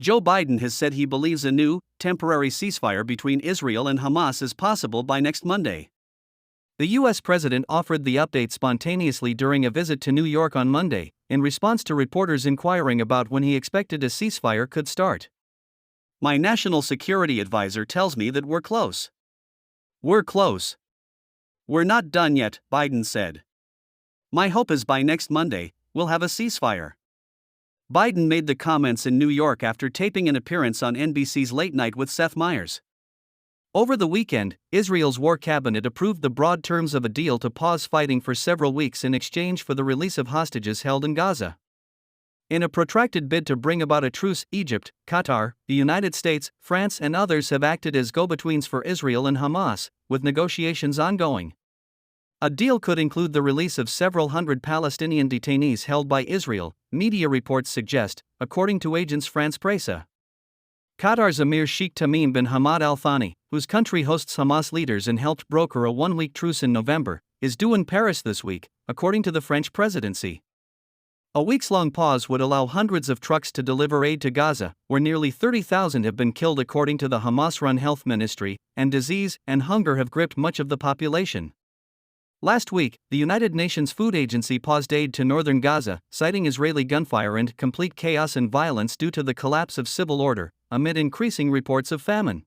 Joe Biden has said he believes a new, temporary ceasefire between Israel and Hamas is possible by next Monday. The U.S. president offered the update spontaneously during a visit to New York on Monday, in response to reporters inquiring about when he expected a ceasefire could start. "My national security advisor tells me that we're close. We're close. We're not done yet," Biden said. "My hope is by next Monday, we'll have a ceasefire." Biden made the comments in New York after taping an appearance on NBC's Late Night with Seth Meyers. Over the weekend, Israel's war cabinet approved the broad terms of a deal to pause fighting for several weeks in exchange for the release of hostages held in Gaza. In a protracted bid to bring about a truce, Egypt, Qatar, the United States, France, and others have acted as go-betweens for Israel and Hamas, with negotiations ongoing. A deal could include the release of several hundred Palestinian detainees held by Israel, media reports suggest, according to agence France Presse. Qatar's Emir Sheikh Tamim bin Hamad Al Thani, whose country hosts Hamas leaders and helped broker a one-week truce in November, is due in Paris this week, according to the French presidency. A weeks-long pause would allow hundreds of trucks to deliver aid to Gaza, where nearly 30,000 have been killed according to the Hamas-run health ministry, and disease and hunger have gripped much of the population. Last week, the United Nations Food Agency paused aid to northern Gaza, citing Israeli gunfire and complete chaos and violence due to the collapse of civil order, amid increasing reports of famine.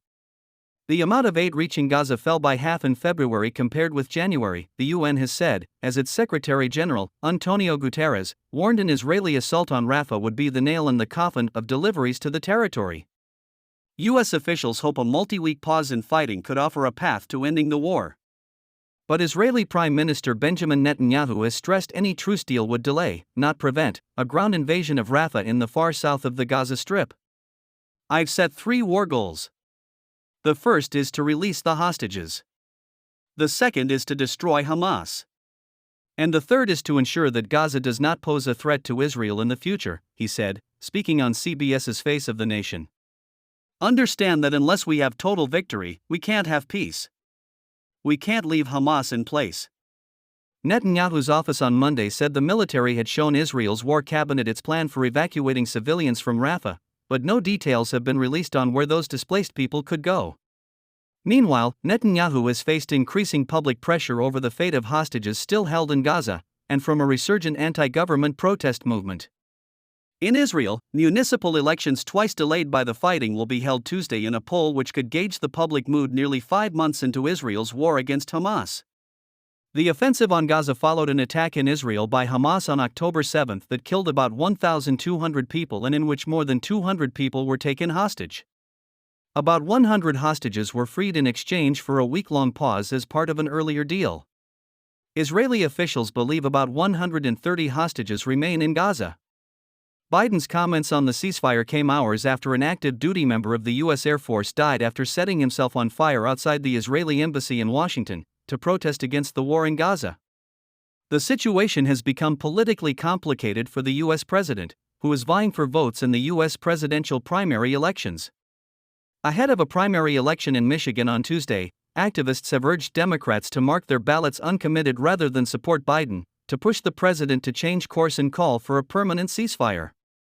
The amount of aid reaching Gaza fell by half in February compared with January, the UN has said, as its Secretary General, Antonio Guterres, warned an Israeli assault on Rafah would be the nail in the coffin of deliveries to the territory. U.S. officials hope a multi-week pause in fighting could offer a path to ending the war. But Israeli Prime Minister Benjamin Netanyahu has stressed any truce deal would delay, not prevent, a ground invasion of Rafah in the far south of the Gaza Strip. "I've set 3 war goals. The first is to release the hostages. The second is to destroy Hamas. And the third is to ensure that Gaza does not pose a threat to Israel in the future," he said, speaking on CBS's Face of the Nation. "Understand that unless we have total victory, we can't have peace. We can't leave Hamas in place." Netanyahu's office on Monday said the military had shown Israel's war cabinet its plan for evacuating civilians from Rafah, but no details have been released on where those displaced people could go. Meanwhile, Netanyahu has faced increasing public pressure over the fate of hostages still held in Gaza, and from a resurgent anti-government protest movement. In Israel, municipal elections twice delayed by the fighting will be held Tuesday in a poll which could gauge the public mood nearly 5 months into Israel's war against Hamas. The offensive on Gaza followed an attack in Israel by Hamas on October 7 that killed about 1,200 people and in which more than 200 people were taken hostage. About 100 hostages were freed in exchange for a week-long pause as part of an earlier deal. Israeli officials believe about 130 hostages remain in Gaza. Biden's comments on the ceasefire came hours after an active duty member of the U.S. Air Force died after setting himself on fire outside the Israeli embassy in Washington, to protest against the war in Gaza. The situation has become politically complicated for the U.S. president, who is vying for votes in the U.S. presidential primary elections. Ahead of a primary election in Michigan on Tuesday, activists have urged Democrats to mark their ballots uncommitted rather than support Biden, to push the president to change course and call for a permanent ceasefire.